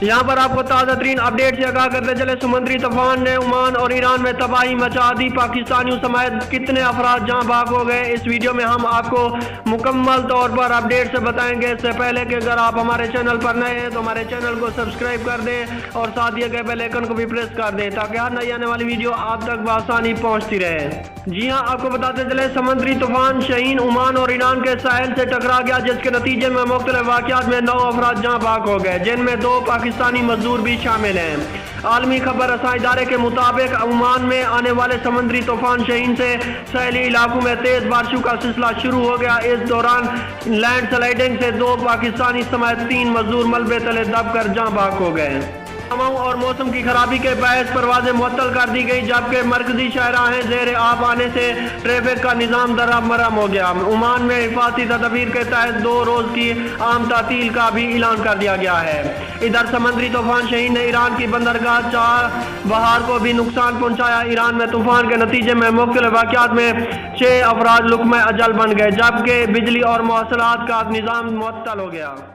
यहाँ पर आपको ताज़ा तरीन अपडेट से आगाह करते चले, समुद्री तूफान ने ओमान और ईरान में तबाही मचा दी, पाकिस्तानियों समेत कितने अफराद जहाँ भाग हो गए। इस वीडियो में हम आपको मुकम्मल तौर पर अपडेट से बताएंगे। इससे पहले कि अगर आप हमारे चैनल पर नए हैं तो हमारे चैनल को सब्सक्राइब कर दें और साथ ही के बेल आइकन को भी प्रेस कर दें ताकि हर नई आने वाली वीडियो आप तक बआसानी पहुँचती रहे। जी हाँ, आपको बताते चले, समुद्री तूफान शाहीन ओमान और ईरान के साहिल से टकरा गया, जिसके नतीजे में मुख्तलिफ वाक़यात में 9 अफराद जहाँ भाग हो गए, जिनमें 2 पाकिस्तानी मजदूर भी शामिल हैं। आलमी खबर रसां इदारे के मुताबिक ओमान में आने वाले समुद्री तूफान शाहीन से सैली इलाकों में तेज बारिशों का सिलसिला शुरू हो गया। इस दौरान लैंड स्लाइडिंग से 2 पाकिस्तानी समेत 3 मजदूर मलबे तले दबकर जहाँ भाग हो गए। हवाओं और मौसम की खराबी के बायस परवाजें मुअत्तल कर दी गई, जबकि मरकजी शाहराहें ज़ेर आब आने से ट्रैफिक का निज़ाम दरमरम हो गया। ओमान में हिफाजती तदबीर के तहत 2 रोज़ की आम तातील का भी ऐलान कर दिया गया है। इधर समुद्री तूफान शाहीन ने ईरान की बंदरगाह चाबहार को भी नुकसान पहुँचाया। ईरान में तूफान के नतीजे में मुख्तलिफ वाक़यात में 6 अफराद लुक़्मे अजल बन गए, जबकि बिजली और मौसलात का निज़ाम मुअत्तल हो गया।